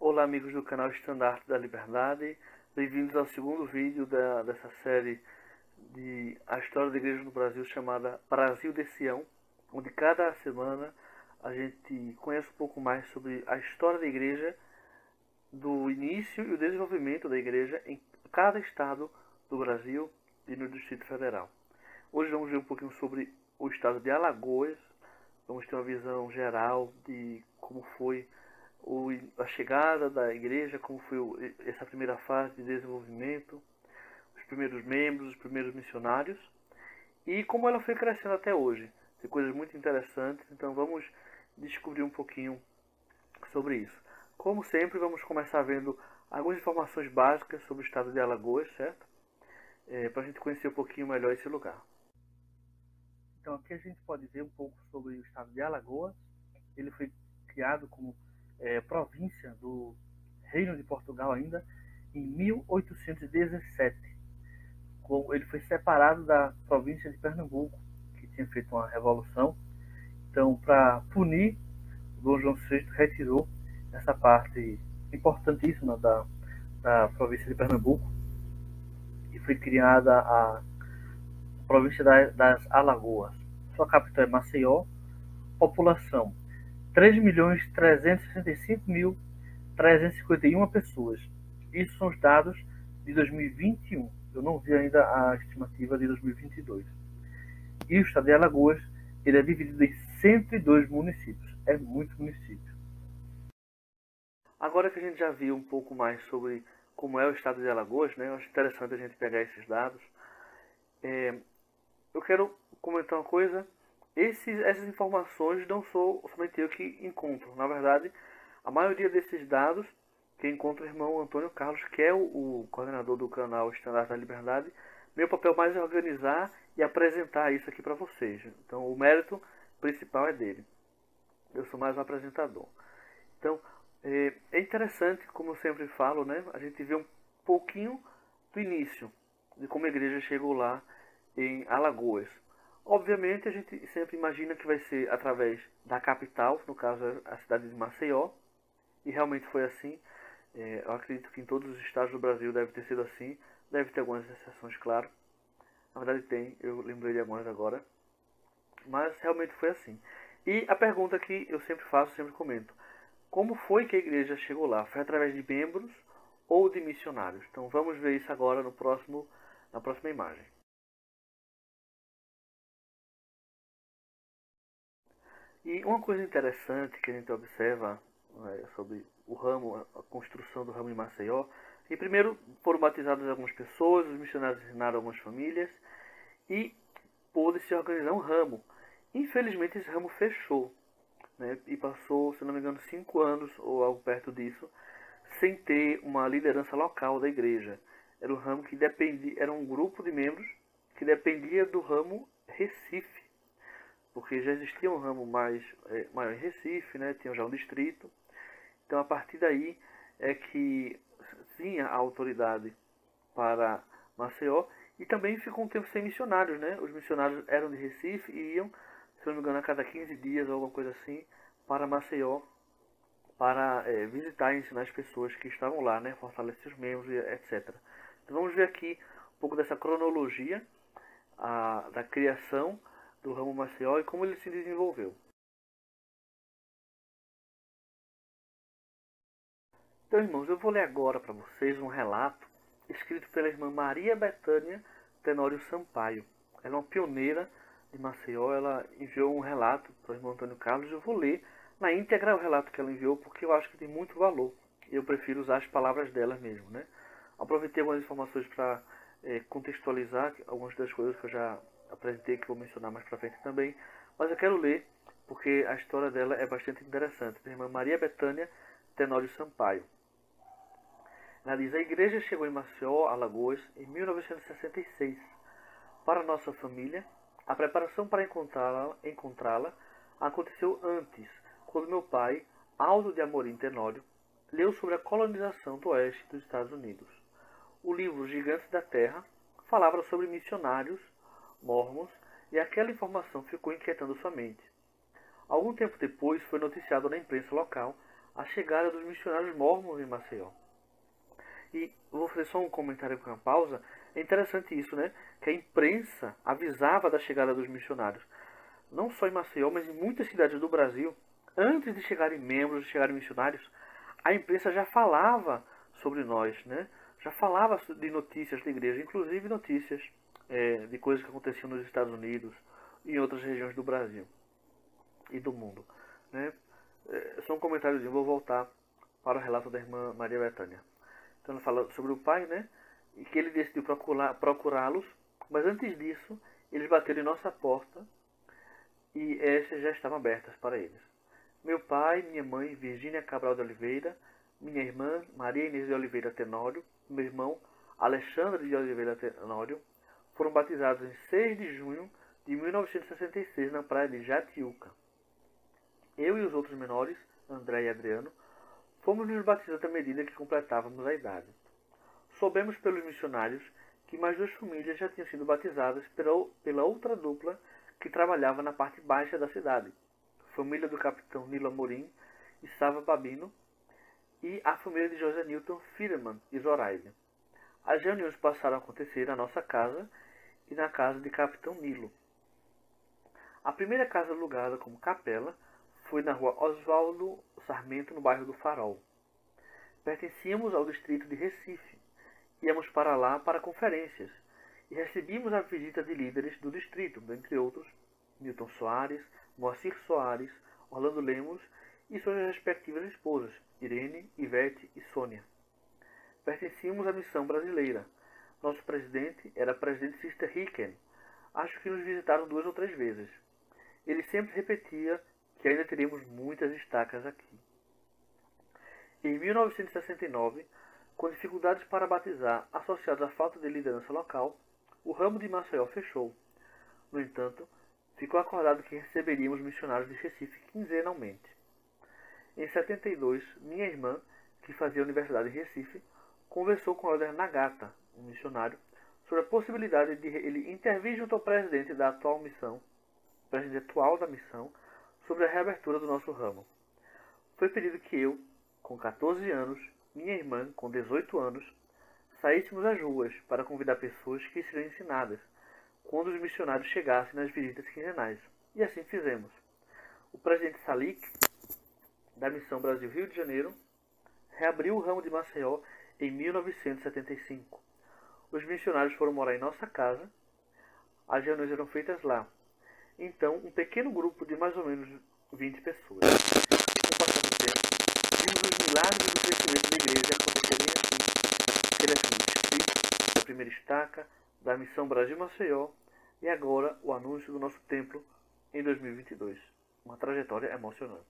Olá amigos do canal Estandarte da Liberdade, bem-vindos ao segundo vídeo dessa série de A História da Igreja no Brasil, chamada Brasil de Sião, onde cada semana a gente conhece um pouco mais sobre a história da igreja, do início e o desenvolvimento da igreja em cada estado do Brasil e no Distrito Federal. Hoje vamos ver um pouquinho sobre o estado de Alagoas, vamos ter uma visão geral de como foi a chegada da igreja, como foi essa primeira fase de desenvolvimento, os primeiros membros, os primeiros missionários e como ela foi crescendo até hoje. Tem coisas muito interessantes, então vamos descobrir um pouquinho sobre isso. Como sempre, vamos começar vendo algumas informações básicas sobre o estado de Alagoas, certo? Para a gente conhecer um pouquinho melhor esse lugar. Então aqui a gente pode ver um pouco sobre o estado de Alagoas. Ele foi criado como província do Reino de Portugal ainda em 1817. Ele foi separado da província de Pernambuco, que tinha feito uma revolução. Então, para punir, o Dom João VI retirou essa parte importantíssima da província de Pernambuco e foi criada a província das Alagoas. Sua capital é Maceió, população 3.365.351 pessoas. Isso são os dados de 2021. Eu não vi ainda a estimativa de 2022. E o estado de Alagoas, ele é dividido em 102 municípios. É muito município. Agora que a gente já viu um pouco mais sobre como é o estado de Alagoas, né? Eu acho interessante a gente pegar esses dados. Eu quero comentar uma coisa. Essas informações não sou somente eu que encontro. Na verdade, a maioria desses dados que encontra o irmão Antônio Carlos, que é o coordenador do canal Estandarte da Liberdade. Meu papel mais é organizar e apresentar isso aqui para vocês. Então, o mérito principal é dele. Eu sou mais um apresentador. Então, é interessante, como eu sempre falo, né? A gente vê um pouquinho do início, de como a igreja chegou lá em Alagoas. Obviamente, a gente sempre imagina que vai ser através da capital, no caso a cidade de Maceió, e realmente foi assim. Eu acredito que em todos os estados do Brasil deve ter sido assim, deve ter algumas exceções, claro. Na verdade tem, eu lembrei de algumas agora, mas realmente foi assim. E a pergunta que eu sempre faço, sempre comento, como foi que a igreja chegou lá? Foi através de membros ou de missionários? Então vamos ver isso agora na próxima imagem. E uma coisa interessante que a gente observa sobre o ramo, a construção do ramo em Maceió, que primeiro foram batizadas algumas pessoas, os missionários ensinaram algumas famílias e pôde se organizar um ramo. Infelizmente esse ramo fechou, né, e passou, se não me engano, 5 anos ou algo perto disso, sem ter uma liderança local da igreja. Era um ramo que dependia, era um grupo de membros que dependia do ramo Recife, porque já existia um ramo maior em Recife, né? Tinha já um distrito. Então, a partir daí é que tinha a autoridade para Maceió e também ficou um tempo sem missionários, né? Os missionários eram de Recife e iam, se não me engano, a cada 15 dias ou alguma coisa assim, para Maceió para visitar e ensinar as pessoas que estavam lá, né? Fortalecer os membros, etc. Então, vamos ver aqui um pouco dessa cronologia da criação do ramo Maceió e como ele se desenvolveu. Então, irmãos, eu vou ler agora para vocês um relato escrito pela irmã Maria Bethânia Tenório Sampaio. Ela é uma pioneira de Maceió, ela enviou um relato para o irmão Antônio Carlos. Eu vou ler na íntegra o relato que ela enviou, porque eu acho que tem muito valor. E eu prefiro usar as palavras dela mesmo, né? Aproveitei algumas informações para contextualizar algumas das coisas que eu já apresentei, que vou mencionar mais para frente também. Mas eu quero ler, porque a história dela é bastante interessante. Da irmã Maria Bethânia Tenório Sampaio. Ela diz: a igreja chegou em Maceió, Alagoas, em 1966. Para nossa família, a preparação para encontrá-la aconteceu antes, quando meu pai, Aldo de Amorim Tenório, leu sobre a colonização do oeste dos Estados Unidos. O livro Gigantes da Terra falava sobre missionários, mormons, e aquela informação ficou inquietando sua mente. Algum tempo depois foi noticiado na imprensa local a chegada dos missionários mórmons em Maceió. E vou fazer só um comentário com uma pausa. É interessante isso, né? Que a imprensa avisava da chegada dos missionários. Não só em Maceió, mas em muitas cidades do Brasil. Antes de chegarem membros, de chegarem missionários, a imprensa já falava sobre nós, né? Já falava de notícias da igreja, inclusive notícias de coisas que aconteciam nos Estados Unidos e em outras regiões do Brasil e do mundo, né? Só um comentáriozinho, vou voltar para o relato da irmã Maria Bethânia. Então ela fala sobre o pai, né? E que ele decidiu procurá-los, mas antes disso, eles bateram em nossa porta e essas já estavam abertas para eles. Meu pai, minha mãe, Virgínia Cabral de Oliveira, minha irmã, Maria Inês de Oliveira Tenório, meu irmão, Alexandre de Oliveira Tenório, foram batizados em 6 de junho de 1966 na praia de Jatiuca. Eu e os outros menores, André e Adriano, fomos nos batizados à medida que completávamos a idade. Soubemos pelos missionários que mais 2 famílias já tinham sido batizadas pela outra dupla que trabalhava na parte baixa da cidade, família do capitão Nilo Amorim e Sava Babino, e a família de José Newton Firman e Zoraide. As reuniões passaram a acontecer na nossa casa e na casa de capitão Nilo. A primeira casa alugada como capela foi na rua Oswaldo Sarmento, no bairro do Farol. Pertencíamos ao distrito de Recife. Íamos para lá para conferências e recebíamos a visita de líderes do distrito, dentre outros, Milton Soares, Moacir Soares, Orlando Lemos e suas respectivas esposas, Irene, Ivete e Sônia. Pertencíamos à missão brasileira. Nosso presidente era presidente Sister Ricken. Acho que nos visitaram 2 ou 3 vezes. Ele sempre repetia que ainda teríamos muitas estacas aqui. Em 1969, com dificuldades para batizar associadas à falta de liderança local, o ramo de Maceió fechou. No entanto, ficou acordado que receberíamos missionários de Recife quinzenalmente. Em 72, minha irmã, que fazia a universidade em Recife, conversou com o Elder Nagata, um missionário, sobre a possibilidade de ele intervir junto ao presidente da atual missão, presidente atual da missão, sobre a reabertura do nosso ramo. Foi pedido que eu, com 14 anos, minha irmã, com 18 anos, saíssemos às ruas para convidar pessoas que seriam ensinadas quando os missionários chegassem nas visitas quinzenais. E assim fizemos. O presidente Salik, da Missão Brasil Rio de Janeiro, reabriu o ramo de Maceió em 1975. Os missionários foram morar em nossa casa. As reuniões eram feitas lá. Então, um pequeno grupo de mais ou menos 20 pessoas. Com o passar do tempo, vimos os milagres do crescimento da igreja acontecerem assim. Criação do distrito, da primeira estaca, da Missão Brasil Maceió e agora o anúncio do nosso templo em 2022. Uma trajetória emocionante.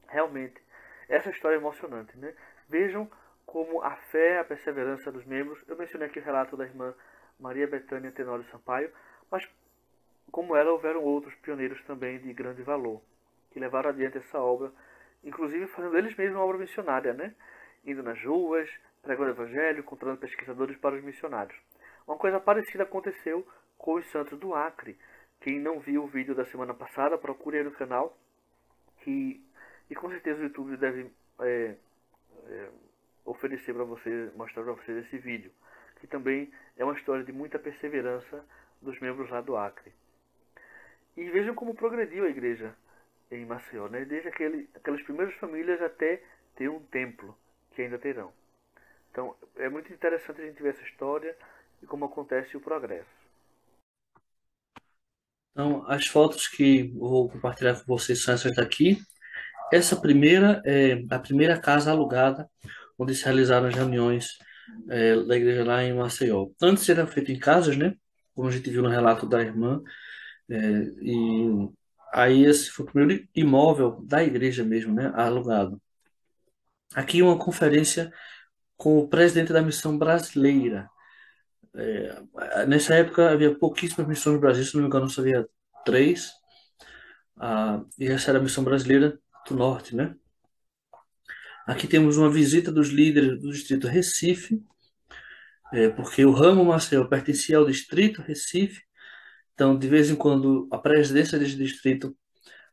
Realmente, essa história é emocionante, né? Vejam como a fé, a perseverança dos membros. Eu mencionei aqui o relato da irmã Maria Bethânia Tenório Sampaio, mas como ela, houveram outros pioneiros também de grande valor, que levaram adiante essa obra, inclusive fazendo eles mesmos uma obra missionária, né? Indo nas ruas, pregando o evangelho, encontrando pesquisadores para os missionários. Uma coisa parecida aconteceu com os santos do Acre. Quem não viu o vídeo da semana passada, procure aí no canal, e com certeza o YouTube deve oferecer para vocês, mostrar para vocês esse vídeo, que também é uma história de muita perseverança dos membros lá do Acre. E vejam como progrediu a igreja em Maceió, né? Desde aquelas primeiras famílias até ter um templo, que ainda terão. Então, é muito interessante a gente ver essa história e como acontece o progresso. Então, as fotos que eu vou compartilhar com vocês são essas daqui. Essa primeira é a primeira casa alugada, onde se realizaram as reuniões da igreja lá em Maceió. Antes era feito em casas, né? Como a gente viu no relato da irmã. E aí esse foi o primeiro imóvel da igreja mesmo, né? Alugado. Aqui uma conferência com o presidente da missão brasileira. Nessa época havia pouquíssimas missões no Brasil, se não me engano, só havia 3. E essa era a missão brasileira do Norte, né? Aqui temos uma visita dos líderes do distrito Recife, porque o ramo Maceió pertencia ao distrito Recife, então de vez em quando a presidência desse distrito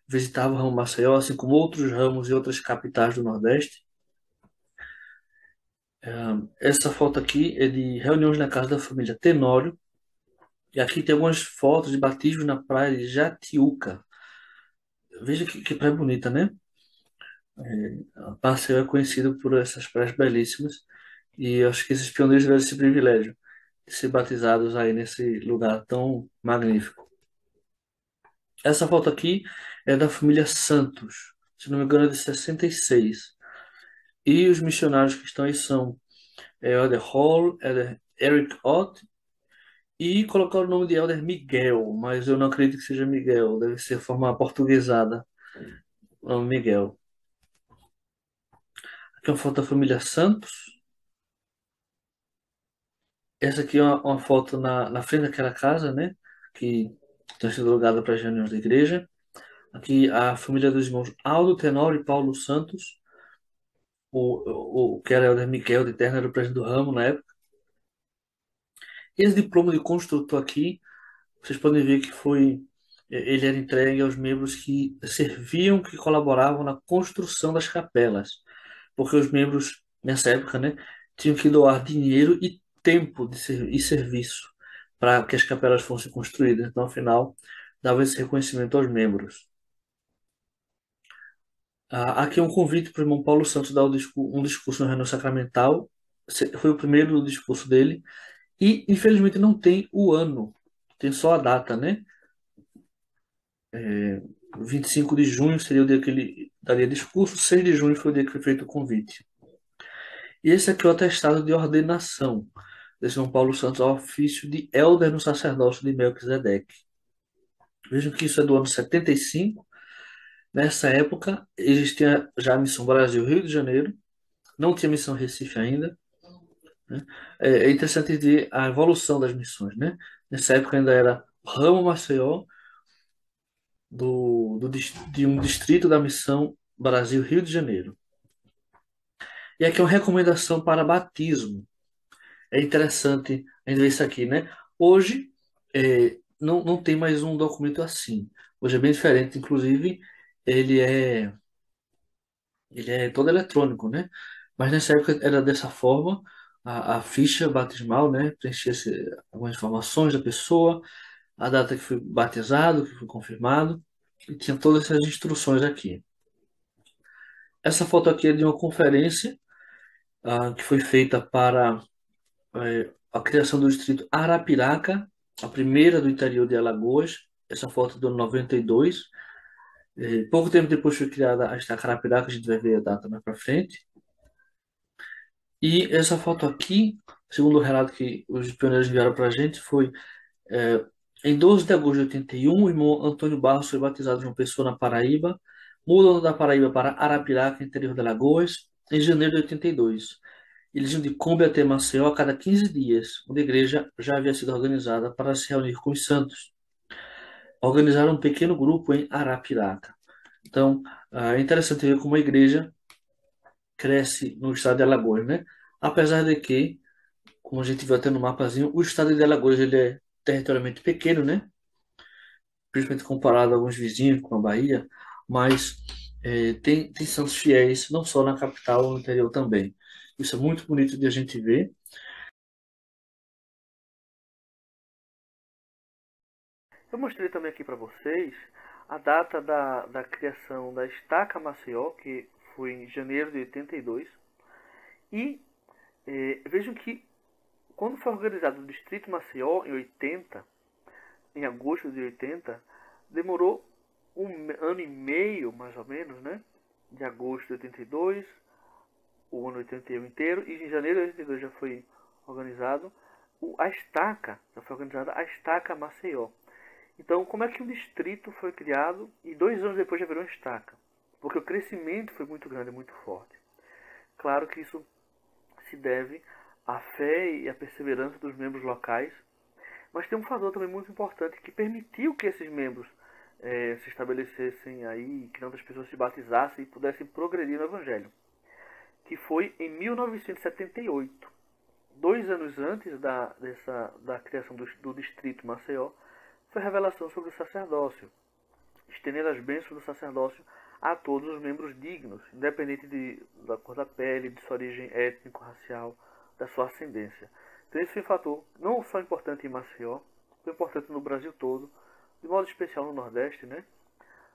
visitava o ramo Maceió, assim como outros ramos e outras capitais do Nordeste. Essa foto aqui é de reuniões na casa da família Tenório. E aqui tem algumas fotos de batismo na praia de Jatiuca. Veja que praia bonita, né? Maceió é conhecido por essas praias belíssimas. E eu acho que esses pioneiros tiveram esse privilégio de ser batizados aí nesse lugar tão magnífico. Essa foto aqui é da família Santos. Se não me engano, é de 66. E os missionários que estão aí são Elder Hall, Elder Eric Ott e colocar o nome de Elder Miguel, mas eu não acredito que seja Miguel, deve ser forma portuguesada, o nome Miguel. Aqui é uma foto da família Santos. Essa aqui é uma foto na frente daquela casa, né? Que tem sido alugada para as reuniões da igreja. Aqui a família dos irmãos Aldo Tenório e Paulo Santos. O que era Elder Miguel de Terra era o presidente do ramo na época. Esse diploma de construtor aqui, vocês podem ver que ele era entregue aos membros que serviam, que colaboravam na construção das capelas, porque os membros nessa época, né, tinham que doar dinheiro e tempo e serviço para que as capelas fossem construídas. Então, afinal, dava esse reconhecimento aos membros. Aqui é um convite para o irmão Paulo Santos dar um discurso no Reino Sacramental. Foi o primeiro discurso dele. E, infelizmente, não tem o ano, tem só a data, né? 25 de junho seria o dia que ele daria discurso, 6 de junho foi o dia que foi feito o convite. E esse aqui é o atestado de ordenação de São Paulo Santos ao ofício de Elder no sacerdócio de Melquisedeque. Vejam que isso é do ano 75. Nessa época, existia já a Missão Brasil Rio de Janeiro, não tinha Missão Recife ainda, né? É interessante ver a evolução das missões, né? Nessa época ainda era o ramo Maceió de um distrito da Missão Brasil Rio de Janeiro. E aqui é uma recomendação para batismo. É interessante a gente ver isso aqui, né? Hoje não tem mais um documento assim. Hoje é bem diferente, inclusive ele é ele é todo eletrônico, né? Mas nessa época era dessa forma, a ficha batismal, né? Preenchia-se algumas informações da pessoa, a data que foi batizado, que foi confirmado, e tinha todas essas instruções aqui. Essa foto aqui é de uma conferência que foi feita para a criação do distrito Arapiraca, a primeira do interior de Alagoas. Essa foto é do ano 92. Pouco tempo depois foi criada a estaca Arapiraca, a gente vai ver a data mais para frente. E essa foto aqui, segundo o relato que os pioneiros enviaram para a gente, foi é, em 12 de agosto de 81, o irmão Antônio Barros foi batizado de uma pessoa na Paraíba, mudando da Paraíba para Arapiraca, interior de Alagoas, em janeiro de 82. Eles iam de Kombi até Maceió a cada 15 dias, onde a igreja já havia sido organizada para se reunir com os santos. Organizaram um pequeno grupo em Arapiraca. Então, é interessante ver como a igreja cresce no estado de Alagoas, né? Apesar de que, como a gente viu até no mapazinho, o estado de Alagoas ele é territorialmente pequeno, né? Principalmente comparado a alguns vizinhos, com a Bahia, mas tem santos fiéis, não só na capital, no interior também. Isso é muito bonito de a gente ver. Eu mostrei também aqui para vocês a data da criação da Estaca Maceió, que foi em janeiro de 82. E vejam que quando foi organizado o Distrito Maceió, em 80, em agosto de 80, demorou um ano e meio, mais ou menos, né? De agosto de 82, o ano 81 inteiro, e em janeiro de 82 já foi organizado a Estaca, já foi organizada a Estaca Maceió. Então, como é que um distrito foi criado e 2 anos depois já virou uma estaca? Porque o crescimento foi muito grande, muito forte. Claro que isso se deve à fé e à perseverança dos membros locais, mas tem um fator também muito importante que permitiu que esses membros se estabelecessem aí, que outras pessoas se batizassem e pudessem progredir no Evangelho, que foi em 1978, 2 anos antes da criação do distrito Maceió, foi a revelação sobre o sacerdócio. estendendo as bênçãos do sacerdócio a todos os membros dignos, independente da cor da pele, de sua origem étnico-racial, da sua ascendência. Então esse foi um fator não só importante em Maceió, foi importante no Brasil todo, de modo especial no Nordeste, né?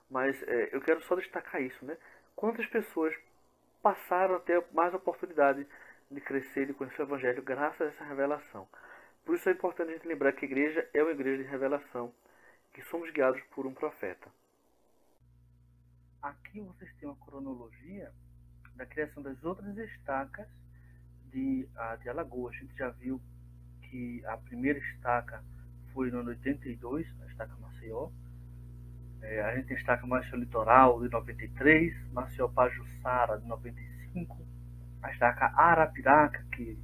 Mas eu quero só destacar isso, né? Quantas pessoas passaram a ter mais oportunidade de crescer e conhecer o Evangelho graças a essa revelação. Por isso é importante a gente lembrar que a igreja é uma igreja de revelação, que somos guiados por um profeta. Aqui vocês têm uma cronologia da criação das outras estacas de Alagoas. A gente já viu que a primeira estaca foi no ano 82, a estaca Maceió. A gente tem a estaca Maceió Litoral de 93, Maceió Pajuçara de 95, a estaca Arapiraca, que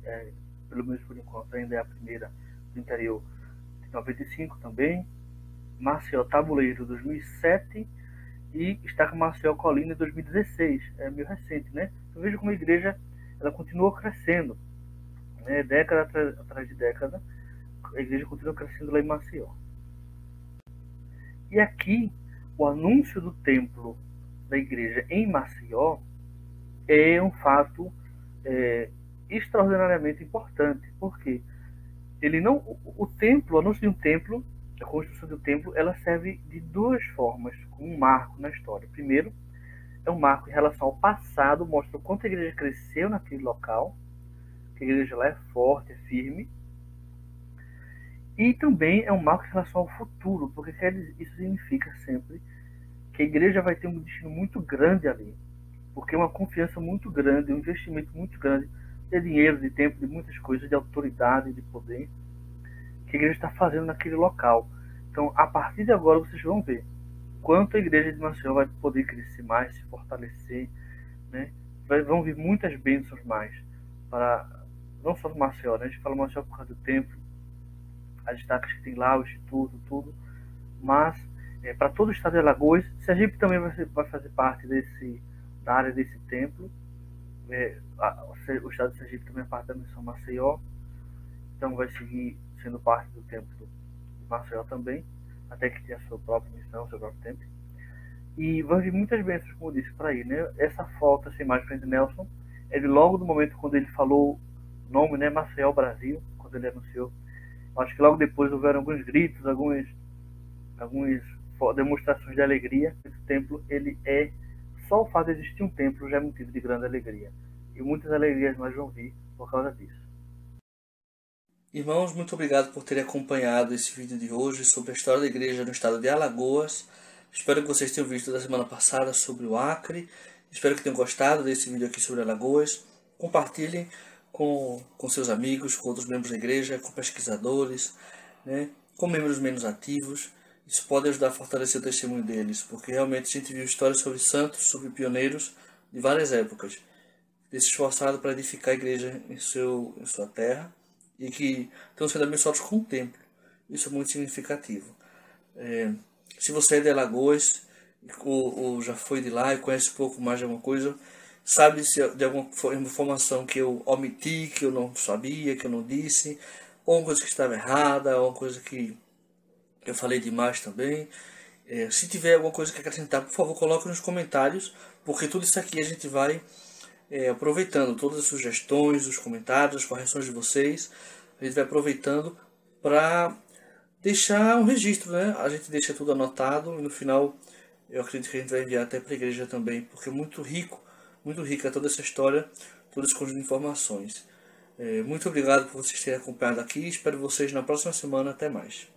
pelo menos por enquanto ainda é a primeira do interior, de 95 também, Maceió Tabuleiro 2007 e estaca Maceió Colina de 2016, é meio recente, né? Então veja como a igreja ela continua crescendo, né? Década atrás de década, a igreja continua crescendo lá em Maceió. E aqui, o anúncio do templo da igreja em Maceió é um fato extraordinariamente importante, porque ele não, o anúncio de um templo, a construção do templo, ela serve de duas formas, como um marco na história. Primeiro, é um marco em relação ao passado, mostra o quanto a igreja cresceu naquele local, que a igreja lá é forte, é firme. E também é um marco em relação ao futuro, porque isso significa sempre que a igreja vai ter um destino muito grande ali, porque é uma confiança muito grande, um investimento muito grande de dinheiro, de tempo, de muitas coisas, de autoridade, de poder, que a igreja está fazendo naquele local. Então, a partir de agora, vocês vão ver quanto a igreja de Maceió vai poder crescer mais, se fortalecer, né? Vão vir muitas bênçãos mais, para não só no Maceió, né? A gente fala Maceió por causa do templo, as estacas que tem lá, o instituto, tudo, mas para todo o estado de Alagoas. Sergipe também vai fazer parte da área desse templo. O estado de Sergipe também é parte da missão Maceió, então vai seguir sendo parte do templo de Maceió também, até que tenha a sua própria missão, seu próprio templo. E vai vir muitas bênçãos, como eu disse, para aí, né? Essa foto, essa imagem frente de Nelson, é de logo do momento quando ele falou o nome, né? Maceió Brasil, quando ele anunciou. Acho que logo depois houveram alguns gritos, algumas demonstrações de alegria. Esse templo, só o fato de existir um templo já é motivo de grande alegria. E muitas alegrias mais vão vir por causa disso. Irmãos, muito obrigado por terem acompanhado esse vídeo de hoje sobre a história da igreja no estado de Alagoas. Espero que vocês tenham visto da semana passada sobre o Acre. Espero que tenham gostado desse vídeo aqui sobre Alagoas. Compartilhem com seus amigos, com outros membros da igreja, com pesquisadores, né, com membros menos ativos. Isso pode ajudar a fortalecer o testemunho deles, porque realmente a gente viu histórias sobre santos, sobre pioneiros de várias épocas, que têm se esforçado para edificar a igreja em sua terra e que estão sendo abençoados com o templo. Isso é muito significativo. Se você é de Alagoas ou já foi de lá e conhece um pouco mais de alguma coisa, sabe se de alguma informação que eu omiti, que eu não sabia, que eu não disse, ou uma coisa que estava errada, ou uma coisa que eu falei demais também. Se tiver alguma coisa que acrescentar, por favor, coloque nos comentários, porque tudo isso aqui a gente vai aproveitando, todas as sugestões, os comentários, as correções de vocês, a gente vai aproveitando para deixar um registro, né? A gente deixa tudo anotado e no final eu acredito que a gente vai enviar até para a igreja também, porque é muito rica toda essa história, todo esse conjunto de informações. Muito obrigado por vocês terem acompanhado aqui, espero vocês na próxima semana, até mais.